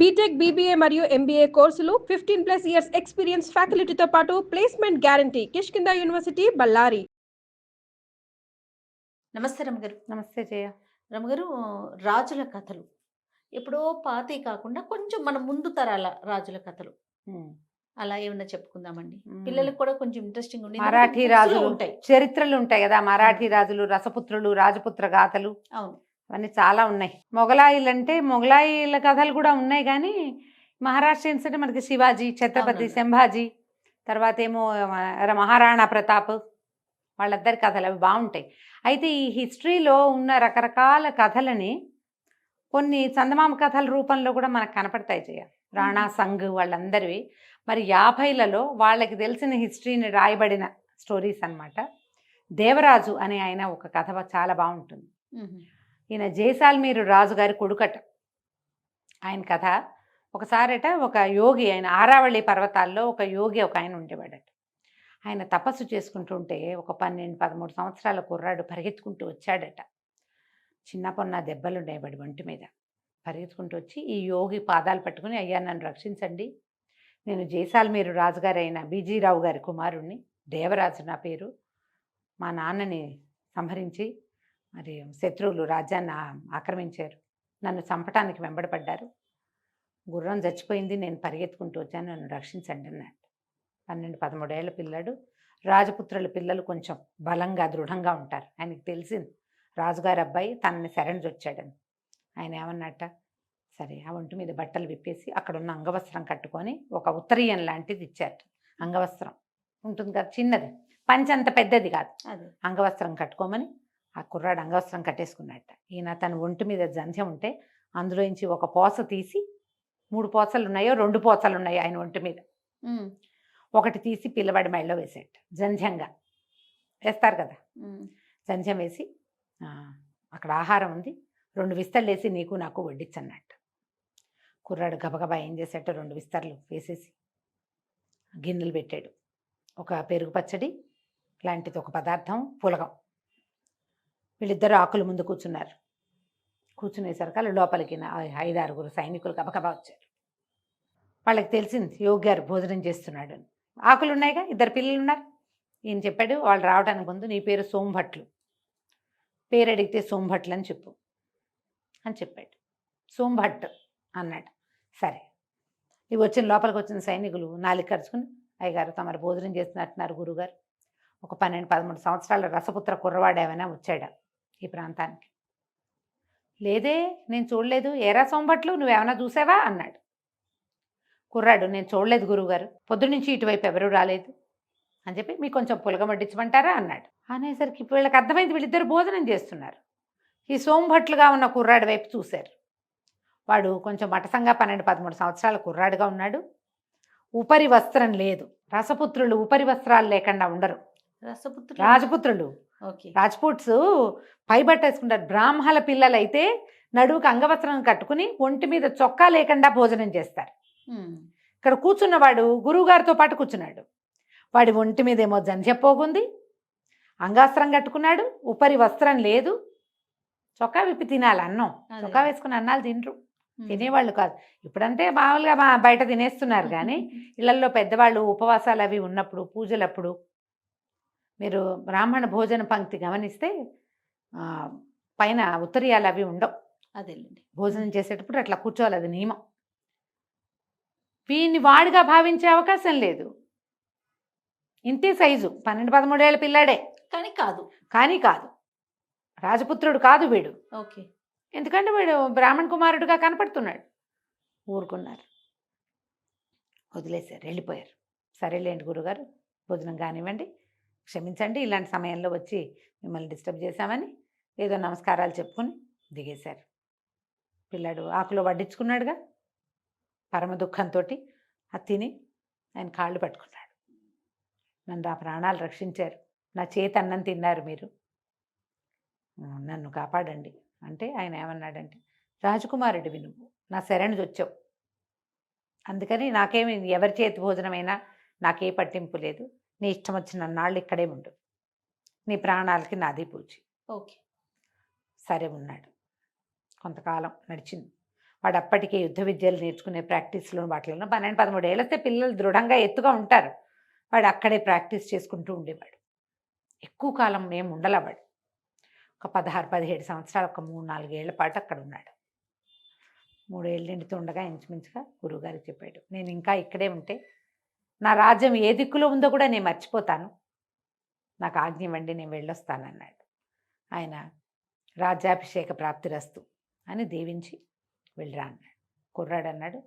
BTech, BBA మరియు MBA కోర్సులు 15+ years experience ఫ్యాకల్టీతో పాటు placement guarantee. Kishkinda university, Ballari. నమస్తే రమగారు. నమస్తే జయ. రమగారు, రాజుల కథలు ఎప్పుడో పాతవి కాకుండా కొంచెం మన ముందు తరాల రాజుల కథలు అలా ఏమన్నా చెప్పుకుందామండి. పిల్లలకు కూడా కొంచెం ఇంట్రెస్టింగ్ ఉంది. మరాఠీ రాజులు ఉంటాయి, చరిత్రలు ఉంటాయి కదా, మరాఠీ రాజులు, రసపుత్రులు, రాజపుత్ర గాథలు, అవును, అవన్నీ చాలా ఉన్నాయి. మొగలాయిలు అంటే మొగలాయిల కథలు కూడా ఉన్నాయి, కానీ మహారాష్ట్రియన్స్ అంటే మనకి శివాజీ, ఛత్రపతి సంభాజీ, తర్వాత ఏమో మహారాణా ప్రతాప్, వాళ్ళిద్దరి కథలు అవి బాగుంటాయి. అయితే ఈ హిస్టరీలో ఉన్న రకరకాల కథలని కొన్ని చందమామ కథల రూపంలో కూడా మనకు కనపడతాయి జయ. రాణా సంఘ్ వాళ్ళందరివి మరి 50లలో వాళ్ళకి తెలిసిన హిస్టరీని రాయబడిన స్టోరీస్ అన్నమాట. దేవరాజు అనే ఆయన ఒక కథ చాలా బాగుంటుంది. ఈయన జైసాల్మీరు రాజుగారి కొడుకట. ఆయన కథ ఒకసారట ఒక యోగి, ఆయన ఆరావళి పర్వతాల్లో ఒక యోగి ఒక ఆయన ఉండేవాడట. ఆయన తపస్సు చేసుకుంటుంటే ఒక 12-13 సంవత్సరాల కుర్రాడు పరిగెత్తుకుంటూ వచ్చాడట. చిన్న పొన్న దెబ్బలు ఉండేవాడు ఒంటి మీద. పరిగెత్తుకుంటూ వచ్చి ఈ యోగి పాదాలు పట్టుకుని, అయ్యా నన్ను రక్షించండి, నేను జైసాల్మీరు రాజుగారు అయిన బీజీరావు గారి కుమారుణ్ణి, దేవరాజు నా పేరు, మా నాన్నని సంహరించి మరి శత్రువులు రాజ్యాన్ని ఆక్రమించారు, నన్ను చంపటానికి వెంబడపడ్డారు, గుర్రం చచ్చిపోయింది, నేను పరిగెత్తుకుంటూ వచ్చాను, నన్ను రక్షించండి అన్నాడు. 12-13 ఏళ్ల పిల్లాడు. రాజపుత్రుల పిల్లలు కొంచెం బలంగా దృఢంగా ఉంటారు. ఆయనకి తెలిసింది రాజుగారి అబ్బాయి తనని శరణొచ్చాడని. ఆయన ఏమన్నట్ట, సరే ఆ ఒంటి మీద బట్టలు విప్పేసి అక్కడున్న అంగవస్త్రం కట్టుకొని ఒక ఉత్తరీయం లాంటిది ఇచ్చారు. అంగవస్త్రం ఉంటుంది కదా, చిన్నది, పంచంత పెద్దది కాదు, అంగవస్త్రం కట్టుకోమని ఆ కుర్రాడు అంగవస్త్రం కట్టేసుకున్నట్ట. ఈయన తన ఒంటి మీద జంధ్యం ఉంటే అందులోంచి ఒక పోస తీసి, 3 పోసలు ఉన్నాయో 2 పోసలు ఉన్నాయో ఆయన ఒంటి మీద, ఒకటి తీసి పిల్లవాడి మెడలో వేసేట. జంధ్యంగా వేస్తారు కదా, జంధ్యం వేసి అక్కడ ఆహారం ఉంది, 2 విస్తర్లు వేసి నీకు నాకు వడ్డించన్నట్టు. కుర్రాడు గబగబా ఏం చేసేట, 2 విస్తర్లు వేసేసి గిన్నెలు పెట్టాడు. ఒక పెరుగు పచ్చడి లాంటిది ఒక పదార్థం, పులగం. వీళ్ళిద్దరూ ఆకుల ముందు కూర్చున్నారు. కూర్చునేసరికి లోపలికి 5-6 సైనికులు గబగబా వచ్చారు. వాళ్ళకి తెలిసింది యోగి గారు భోజనం చేస్తున్నాడు అని. ఆకులు ఉన్నాయిగా, 2 పిల్లలు ఉన్నారు. ఈయన చెప్పాడు, వాళ్ళు రావడానికి ముందు నీ పేరు సోంభట్లు, పేరు అడిగితే సోంభట్లు అని చెప్పు అని చెప్పాడు. సోంభట్ అన్నాడు. సరే, ఇవి లోపలికి వచ్చిన సైనికులు నాలుగు ఖర్చుకుని, అయ్యగారు తమరు భోజనం చేస్తున్నట్టున్నారు గురుగారు, ఒక 12-13 సంవత్సరాల రసపుత్ర కుర్రవాడు ఏమైనా వచ్చాడా ఈ ప్రాంతానికి? లేదే, నేను చూడలేదు. ఏరా సోంభట్లు, నువ్వేమైనా చూసావా అన్నాడు. కుర్రాడు, నేను చూడలేదు గురువుగారు, పొద్దునుంచి ఇటువైపు ఎవరూ రాలేదు అని చెప్పి, మీకు కొంచెం పులగం వడ్డించమంటారా అన్నాడు. అనేసరికి వీళ్ళకి అర్థమైంది వీళ్ళిద్దరు భోజనం చేస్తున్నారు. ఈ సోంభట్లుగా ఉన్న కుర్రాడి వైపు చూశారు. వాడు కొంచెం మటసంగా 12-13 సంవత్సరాల కుర్రాడుగా ఉన్నాడు. ఉపరి వస్త్రం లేదు. రసపుత్రులు ఉపరి వస్త్రాలు లేకుండా ఉండరు. రాజపుత్రులు, రాజ్పుట్స్ పైబట్ట వేసుకుంటారు. బ్రాహ్మణ పిల్లలు అయితే నడువుకు అంగవస్త్రం కట్టుకుని ఒంటి మీద చొక్కా లేకుండా భోజనం చేస్తారు. ఇక్కడ కూర్చున్నవాడు గురువుగారితో పాటు కూర్చున్నాడు. వాడి ఒంటి మీద ఏమో జంధ్యపోగుంది, అంగాస్త్రం కట్టుకున్నాడు, ఉపరి వస్త్రం లేదు, చొక్కా విప్పి తినాలి అన్నం. చొక్కా వేసుకుని అన్నాలు తినరు, తినేవాళ్ళు కాదు. ఇప్పుడంటే మామూలుగా బయట తినేస్తున్నారు, కానీ ఇళ్లలో పెద్దవాళ్ళు ఉపవాసాలు అవి ఉన్నప్పుడు, పూజలప్పుడు మీరు బ్రాహ్మణ భోజన పంక్తి గమనిస్తే పైన ఉత్తరీయాలు అవి ఉండవు. అదేలేండి, భోజనం చేసేటప్పుడు అట్లా కూర్చోవాలి, అది నియమం. వీడిని వాడిగా భావించే అవకాశం లేదు. ఇంతే సైజు, 12-13 ఏళ్ళ పిల్లాడే, కానీ కాదు రాజపుత్రుడు కాదు వీడు. ఓకే, ఎందుకంటే వీడు బ్రాహ్మణ కుమారుడుగా కనపడుతున్నాడు. ఊరుకున్నారు, వదిలేశారు, వెళ్ళిపోయారు. సరేలేండి గురుగారు, భోజనం కానివ్వండి, క్షమించండి ఇలాంటి సమయంలో వచ్చి మిమ్మల్ని డిస్టర్బ్ చేశామని ఏదో నమస్కారాలు చెప్పుకుని దిగేశారు. పిల్లాడు ఆకులో వడ్డించుకున్నాడుగా, పరమ దుఃఖంతో అది తిని ఆయన కాళ్ళు పట్టుకున్నాడు. నన్ను ఆ ప్రాణాలు రక్షించారు, నా చేతి అన్నం తిన్నారు మీరు, నన్ను కాపాడండి అంటే ఆయన ఏమన్నాడంటే, రాజకుమారుడివి నువ్వు, నా శరణు వచ్చావు, అందుకని నాకేమి ఎవరి చేతి భోజనమైనా నాకే పట్టింపు లేదు, నీ ఇష్టం వచ్చిన నాళ్ళు ఇక్కడే ఉండు, నీ ప్రాణాలకి నాది పూచి. ఓకే, సరే ఉన్నాడు. కొంతకాలం నడిచింది. వాడు అప్పటికే యుద్ధ విద్యలు నేర్చుకునే ప్రాక్టీస్లో వాటిలో 12-13 ఏళ్ళస్తే పిల్లలు దృఢంగా ఎత్తుగా ఉంటారు. వాడు అక్కడే ప్రాక్టీస్ చేసుకుంటూ ఉండేవాడు. ఎక్కువ కాలం మేము ఉండలేవాడు. ఒక 16-17 సంవత్సరాలు, ఒక 3-4 ఏళ్ల పాటు అక్కడ ఉన్నాడు. 3 ఏళ్ళు నిండుతూ ఉండగా ఇంచుమించుగా గురువుగారికి చెప్పాడు, నేను ఇంకా ఇక్కడే ఉంటే నా రాజ్యం ఏ దిక్కులో ఉందో కూడా నేను మర్చిపోతాను, నాకు ఆజ్ఞ ఇవ్వండి, నేను వెళ్ళొస్తానన్నాడు. ఆయన రాజ్యాభిషేక ప్రాప్తిరస్తు అని దీవించి వెళ్ళిరా అన్నాడు. కుర్రాడు అన్నాడు,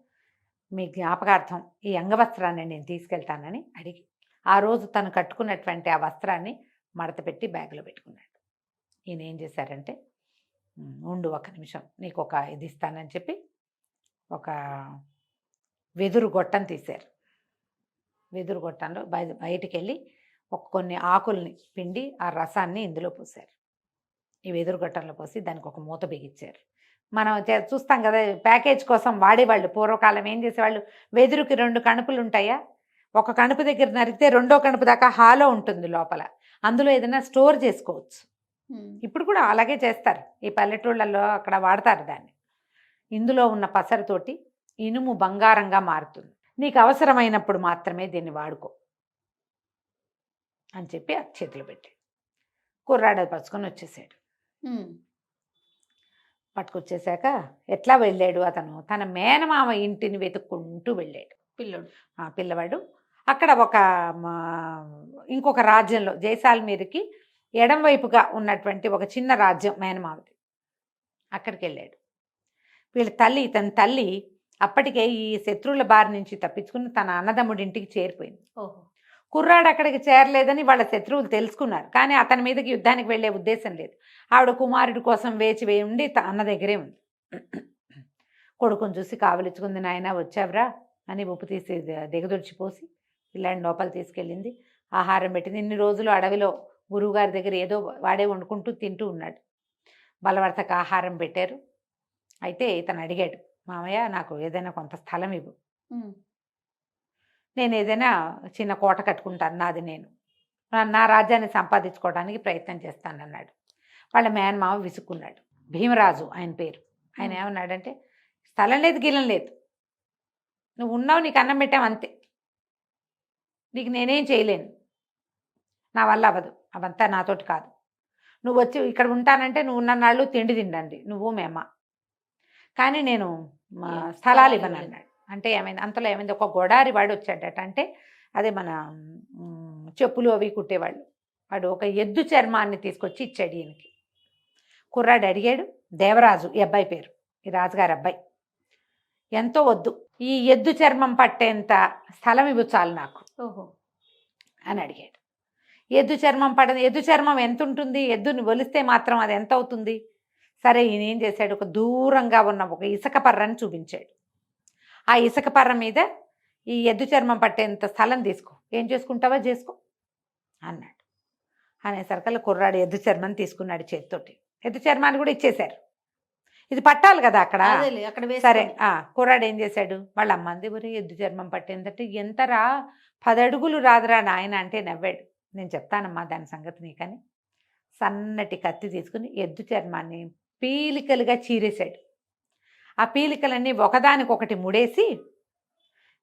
మీ జ్ఞాపకార్థం ఈ అంగవస్త్రాన్ని నేను తీసుకెళ్తానని అడిగి ఆ రోజు తను కట్టుకున్నటువంటి ఆ వస్త్రాన్ని మడత పెట్టి బ్యాగ్లో పెట్టుకున్నాడు. ఈయన ఏం చేశారంటే, ఉండు ఒక నిమిషం, నీకు ఒక ఇది ఇస్తానని చెప్పి ఒక వెదురు గొట్టం తీశారు. వెదురు గొట్టంలో బయటికి వెళ్ళి కొన్ని ఆకుల్ని పిండి ఆ రసాన్ని ఇందులో పోసారు. ఈ వెదురు గొట్టంలో పోసి దానికి ఒక మూత బిగించారు. మనం చూస్తాం కదా, ప్యాకేజ్ కోసం వాడేవాళ్ళు. పూర్వకాలం ఏం చేసేవాళ్ళు, వెదురుకి 2 కణుపులు ఉంటాయా, ఒక కణుపు దగ్గర నరికితే 2వ కణుపు దాకా హాలో ఉంటుంది లోపల, అందులో ఏదైనా స్టోర్ చేసుకోవచ్చు. ఇప్పుడు కూడా అలాగే చేస్తారు, ఈ పల్లెటూళ్ళల్లో అక్కడ వాడతారు దాన్ని. ఇందులో ఉన్న పసరుతోటి ఇనుము బంగారంగా మారుతుంది, నీకు అవసరమైనప్పుడు మాత్రమే దీన్ని వాడుకో అని చెప్పి ఆ చేతిలో పెట్టి కుర్రాడు పరుచుకొని వచ్చేసాడు. పట్టుకొచ్చేసాక ఎట్లా వెళ్ళాడు అతను, తన మేనమామ ఇంటిని వెతుక్కుంటూ వెళ్ళాడు పిల్లవాడు. అక్కడ ఇంకొక రాజ్యంలో జైసాల్మీర్కి ఎడం వైపుగా ఉన్నటువంటి ఒక చిన్న రాజ్యం మేనమామది, అక్కడికి వెళ్ళాడు. తన తల్లి అప్పటికే ఈ శత్రువుల బారి నుంచి తప్పించుకుని తన అన్నదమ్ముడి ఇంటికి చేరిపోయింది. కుర్రాడు అక్కడికి చేరలేదని వాళ్ళ శత్రువులు తెలుసుకున్నారు, కానీ అతని మీదకి యుద్ధానికి వెళ్ళే ఉద్దేశం లేదు. ఆవిడ కుమారుడి కోసం వేచి ఉండి అన్న దగ్గరే ఉంది. కొడుకుని చూసి కావలించుకుంది, నాయన వచ్చావురా అని ఉప్పు తీసి దిగదొడిచిపోసి పిల్లాడిని లోపల తీసుకెళ్ళింది. ఆహారం పెట్టింది. ఇన్ని రోజులు అడవిలో గురువుగారి దగ్గర ఏదో వాడే వండుకుంటూ తింటూ ఉన్నాడు. బలవర్తక ఆహారం పెట్టారు. అయితే ఇతను అడిగాడు, మామయ్య నాకు ఏదైనా కొంత స్థలం ఇవ్వు, నేను ఏదైనా చిన్న కోట కట్టుకుంటాను, నాది నేను నా రాజ్యాన్ని సంపాదించుకోవడానికి ప్రయత్నం చేస్తానన్నాడు. వాళ్ళ మేనమామ విసుక్కున్నాడు. భీమరాజు ఆయన పేరు. ఆయన ఏమన్నాడంటే, స్థలం లేదు గిలం లేదు, నువ్వు ఉన్నావు, నీకు అన్నం పెట్టావు అంతే, నీకు నేనేం చేయలేను, నా వల్ల అవ్వదు, అవంతా నాతోటి కాదు, నువ్వు వచ్చి ఇక్కడ ఉంటానంటే నువ్వు ఉన్ననాళ్ళు తిండి తిండండి నువ్వు మేమ, కానీ నేను స్థలాలు ఇవ్వను అన్నాడు. అంటే ఏమైంది, అంతలో ఏమైంది, ఒక గొడారి వాడు వచ్చాడట. అంటే అదే మన చెప్పులు అవి కుట్టేవాళ్ళు, వాడు ఒక ఎద్దు చర్మాన్ని తీసుకొచ్చి ఇచ్చాడు ఈయనకి. కుర్రాడు అడిగాడు, దేవరాజు ఈ అబ్బాయి పేరు, ఈ రాజుగారి అబ్బాయి, ఎంతో వద్దు, ఈ ఎద్దు చర్మం పట్టేంత స్థలం ఇవ్వు చాలు నాకు అని అడిగాడు. ఎద్దు చర్మం ఎంత ఉంటుంది, ఎద్దుని ఒలిస్తే మాత్రం అది ఎంత అవుతుంది? సరే, ఈయన ఏం చేశాడు, ఒక దూరంగా ఉన్న ఒక ఇసుక పర్రని చూపించాడు. ఆ ఇసుక పర్ర మీద ఈ ఎద్దు చర్మం పట్టేంత స్థలం తీసుకో, ఏం చేసుకుంటావో చేసుకో అన్నాడు. అనేసరికల్లా కుర్రాడు ఎద్దు చర్మం తీసుకున్నాడు చేతితోటి. ఎద్దు చర్మాన్ని కూడా ఇచ్చేశారు, ఇది పట్టాలి కదా అక్కడ. సరే, కుర్రాడు ఏం చేశాడు, వాళ్ళ అమ్మంది ఒరే ఎద్దు చర్మం పట్టేందంటే, ఎంతరా 10 అడుగులు రాదురా నాయన అంటే నవ్వాడు. నేను చెప్తానమ్మా దాని సంగతి నీకని సన్నటి కత్తి తీసుకుని ఎద్దు చర్మాన్ని పీలికలుగా చీరేశాడు. ఆ పీలికలన్నీ ఒకదానికొకటి ముడేసి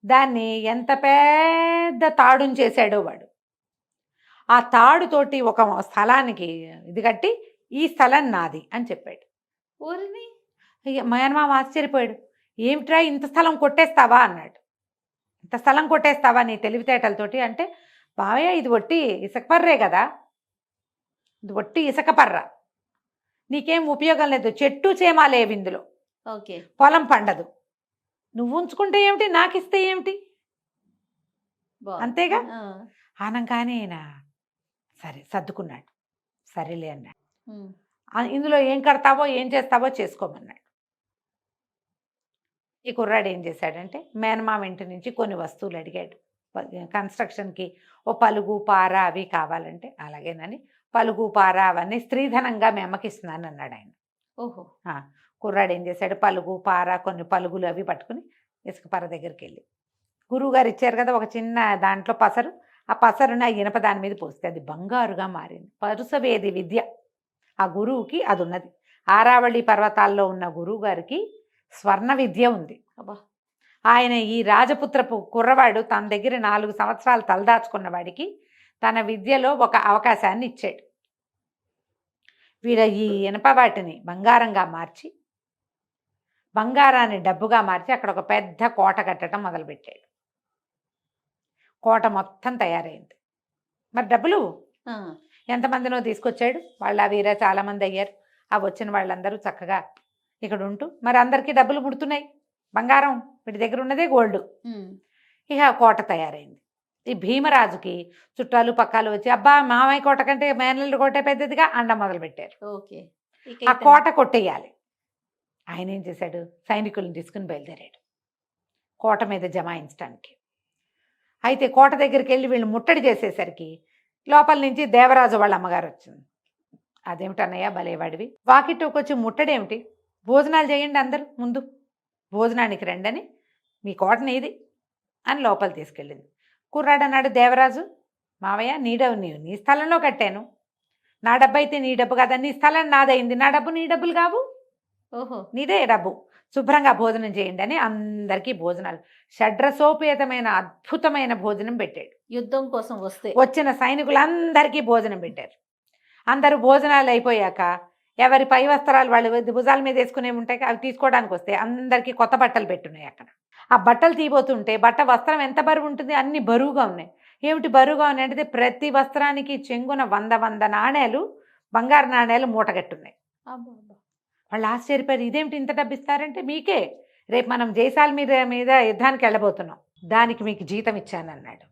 దాన్ని ఎంత పెద్ద తాడుని చేశాడో వాడు. ఆ తాడుతోటి ఒక స్థలానికి ఇది కట్టి, ఈ స్థలం నాది అని చెప్పాడు. ఊరిని మేనమామ ఆశ్చర్యపోయాడు. ఏమిట్రా ఇంత స్థలం కొట్టేస్తావా అన్నాడు. ఇంత స్థలం కొట్టేస్తావా నీ తెలివితేటలతోటి అంటే, బావయ్య ఇది ఒట్టి ఇసుక పర్రే కదా, ఇది ఒట్టి ఇసుక పర్ర, నీకేం ఉపయోగం లేదు, చెట్టు చేమాలేవి ఇందులో, పొలం పండదు, నువ్వు ఉంచుకుంటే ఏమిటి, నాకు ఇస్తే ఏమిటి, అంతేగా ఆనంగానే సరే సర్దుకున్నాడు. సరేలే అన్నాడు. ఇందులో ఏం కడతావో ఏం చేస్తావో చేసుకోమన్నాడు. ఈ కుర్రాడు ఏం చేశాడంటే, మేనమామ ఇంటి నుంచి కొన్ని వస్తువులు అడిగాడు. కన్స్ట్రక్షన్కి ఓ పలుగు పార అవి కావాలంటే, అలాగేనని పలుగు పార అవన్నీ స్త్రీధనంగా మీ అమ్మకి ఇస్తున్నాను అన్నాడు ఆయన. ఓహో. కుర్రాడు ఏం చేశాడు, పలుగు పార కొన్ని పలుగులు అవి పట్టుకుని ఇసుక పార దగ్గరికి వెళ్ళి, గురువుగారు ఇచ్చారు కదా ఒక చిన్న దాంట్లో పసరు, ఆ పసరుని ఆ ఇనప దాని మీద పోస్తే అది బంగారుగా మారింది. పరుసవేది విద్య ఆ గురువుకి అది ఉన్నది. ఆరావళి పర్వతాల్లో ఉన్న గురువు గారికి స్వర్ణ విద్య ఉంది. అబ్బా. ఆయన ఈ రాజపుత్రపు కుర్రవాడు తన దగ్గర 4 సంవత్సరాలు తలదాచుకున్న వాడికి తన విద్యలో ఒక అవకాశాన్ని ఇచ్చాడు. వీడ ఈ ఇనప వాటిని బంగారంగా మార్చి, బంగారాన్ని డబ్బుగా మార్చి అక్కడ ఒక పెద్ద కోట కట్టడం మొదలుపెట్టాడు. కోట మొత్తం తయారైంది. మరి డబ్బులు ఆ, ఎంతమందినో తీసుకొచ్చాడు. వాళ్ళ వీర చాలామంది అయ్యారు. ఆ వచ్చిన వాళ్ళందరూ చక్కగా ఇక్కడ ఉంటూ మరి అందరికీ డబ్బులు ముడుతున్నాయి. బంగారం వీటి దగ్గర ఉన్నదే గోల్డ్. ఉమ్, ఇక కోట తయారైంది. ఈ భీమరాజుకి చుట్టాలు పక్కాలు వచ్చి అబ్బా మామయ్య కోట కంటే మేనల్లుడి కోటే పెద్దదిగా అండ మొదలుపెట్టారు. ఓకే. ఇక ఆ ఇతను- కోట కొట్టేయాలి. ఆయన ఏం చేశాడు, సైనికులను తీసుకుని బయలుదేరాడు కోట మీద జమాయించడానికి. అయితే కోట దగ్గరికి వెళ్ళి వీళ్ళు ముట్టడి చేసేసరికి లోపల నుంచి దేవరాజు వాళ్ళ అమ్మగారు వచ్చింది. అదేమిటన్నయ్య భలేవాడివి, వాకిట్లోకి వచ్చి ముట్టడేమిటి, భోజనాలు చేయండి అందరూ, ముందు భోజనానికి రండి అని, మీ కోట నీది అని లోపల తీసుకెళ్ళింది. కుర్రాడు అన్నాడు దేవరాజు, మావయ్య నీ స్థలంలో కట్టాను, నా డబ్బు అయితే నీ డబ్బు కాదా, నీ స్థలం నాదైంది, నా డబ్బు నీ డబ్బులు కావు, ఓహో. నీదే డబ్బు, శుభ్రంగా భోజనం చేయండి అని అందరికీ భోజనాలు, షడ్రసోపేతమైన అద్భుతమైన భోజనం పెట్టాడు. యుద్ధం కోసం వస్తే వచ్చిన సైనికులందరికీ భోజనం పెట్టారు. అందరూ భోజనాలు అయిపోయాక ఎవరి పై వస్త్రాలు వాళ్ళు భుజాల మీద వేసుకునే ఉంటాయి, అవి తీసుకోవడానికి వస్తే అందరికీ కొత్త బట్టలు పెట్టున్నాయి. అక్కడ ఆ బట్టలు తీయబోతుంటే వస్త్రం ఎంత బరువు ఉంటుంది, అన్ని బరువుగా ఉన్నాయి. ఏమిటి బరువుగా ఉన్నాయి అంటే ప్రతి వస్త్రానికి చెంగున 100 నాణేలు, బంగారు నాణేలు మూటగట్టున్నాయి. అబ్బా, అబ్బా. వాళ్ళు ఆశ్చర్యపోయారు, ఇదేమిటి ఇంత డబ్బు ఇస్తారంటే, మీకే రేపు మనం జైసాల్మీర్ మీద యుద్ధానికి వెళ్ళబోతున్నాం, దానికి మీకు జీతం ఇచ్చానన్నాడు.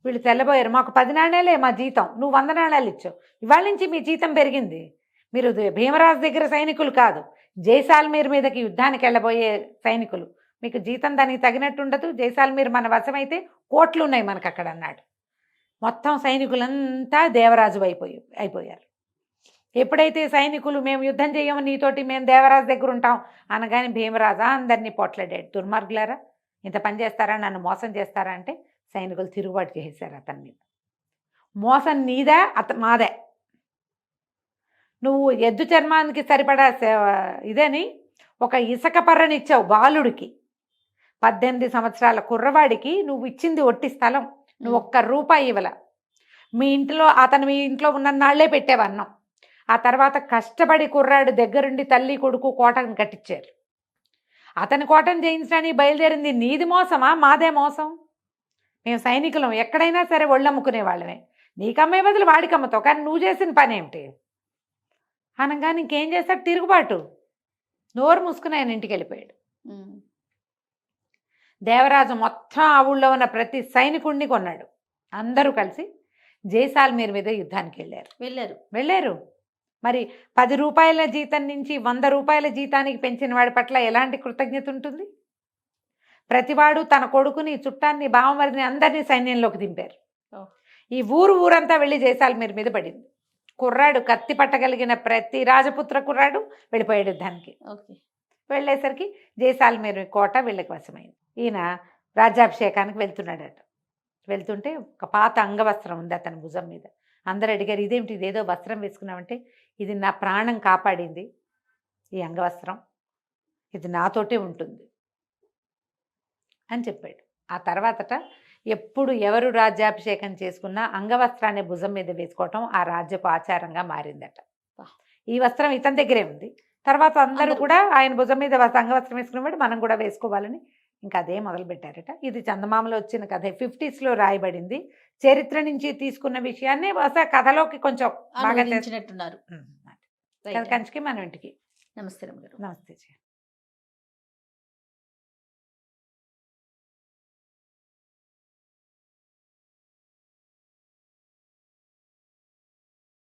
వీళ్ళు తెల్లబోయారు, మాకు 10 నాణేలే మా జీతం, నువ్వు 100 నాణేలు ఇచ్చావు, ఇవాళ నుంచి మీ జీతం పెరిగింది, మీరు భీమరాజు దగ్గర సైనికులు కాదు, జైసాల్మీర్ మీదకి యుద్ధానికి వెళ్ళబోయే సైనికులు, మీకు జీతం దానికి తగినట్టు ఉండదు, జైసాల్మీర్ మన వశమైతే కోట్లు ఉన్నాయి మనకు అక్కడ అన్నాడు. మొత్తం సైనికులంతా దేవరాజు అయిపోయారు. ఎప్పుడైతే సైనికులు మేము యుద్ధం చేయము నీతోటి, మేము దేవరాజు దగ్గర ఉంటాం అనగానే భీమరాజా అందరినీ పొట్లాడాడు, దుర్మార్గులారా ఇంత పని చేస్తారా, నన్ను మోసం చేస్తారా అంటే సైనికులు తిరుగుబాటు చేసేశారు అతని మీద. మోసం నీదా మాదే, నువ్వు ఎద్దు చర్మానికి సరిపడా ఇదని ఒక ఇసుక పర్రనిచ్చావు బాలుడికి, 18 సంవత్సరాల కుర్రవాడికి నువ్వు ఇచ్చింది ఒట్టి స్థలం, నువ్వు ₹1 ఇవ్వల. మీ ఇంట్లో ఉన్న నాళ్లే పెట్టేవన్నాం. ఆ తర్వాత కష్టపడి కుర్రాడు దగ్గరుండి తల్లి కొడుకు కోటను కట్టించారు. అతని కోటను జయించడానికి బయలుదేరింది నీది మోసమా మాదే మోసం? మేము సైనికులం, ఎక్కడైనా సరే ఒళ్ళమ్ముకునే వాళ్ళమే, నీకమ్మే బదులు వాడికి అమ్ముతావు, కానీ నువ్వు చేసిన పని ఏమిటి అనగా ఇంకేం చేస్తాడు, తిరుగుబాటు. నోరు మూసుకుని ఆయన ఇంటికి వెళ్ళిపోయాడు. ఉమ్, దేవరాజు మొత్తం ఆ ఊళ్ళో ఉన్న ప్రతి సైనికుడిని కొన్నాడు. అందరూ కలిసి జైసాల్మీర్ మీద యుద్ధానికి వెళ్ళారు. మరి ₹10 జీతం నుంచి ₹100 జీతానికి పెంచిన వాడి పట్ల ఎలాంటి కృతజ్ఞత ఉంటుంది? ప్రతివాడు తన కొడుకుని, చుట్టాన్ని, బావమరిని అందరినీ సైన్యంలోకి దింపారు. ఈ ఊరంతా వెళ్ళి జైసాల్మీర్ మీద పడింది. కుర్రాడు కత్తి పట్టగలిగిన ప్రతి రాజపుత్ర కుర్రాడు వెళ్ళిపోయాడు యుద్ధానికి. వెళ్ళేసరికి జైసాల్మీర్ కోట వీళ్ళకి వశమైంది. ఈయన రాజ్యాభిషేకానికి వెళ్తున్నాడట. వెళ్తుంటే ఒక పాత అంగవస్త్రం ఉంది అతని భుజం మీద. అందరు అడిగారు, ఇదేమిటి, ఇదేదో వస్త్రం వేసుకున్నామంటే, ఇది నా ప్రాణం కాపాడింది ఈ అంగవస్త్రం, ఇది నాతోటే ఉంటుంది అని చెప్పాడు. ఆ తర్వాతట ఎప్పుడు ఎవరు రాజ్యాభిషేకం చేసుకున్నా అంగవస్త్రాన్ని భుజం మీద వేసుకోవటం ఆ రాజ్యపు ఆచారంగా మారిందట. ఈ వస్త్రం ఇతని దగ్గరే ఉంది. తర్వాత అందరూ కూడా ఆయన భుజం మీద అంగవస్త్రం వేసుకునేవాడు, మనం కూడా వేసుకోవాలని ఇంకా అదే మొదలుపెట్టారట. ఇది చందమామలో వచ్చిన కథ, 50s రాయబడింది. చరిత్ర నుంచి తీసుకున్న విషయాన్ని కథలోకి కొంచెం బాగా అనువదించినట్టున్నారు. కంచికి మనం ఇంటికి. నమస్తే రమ్మగారు. నమస్తే.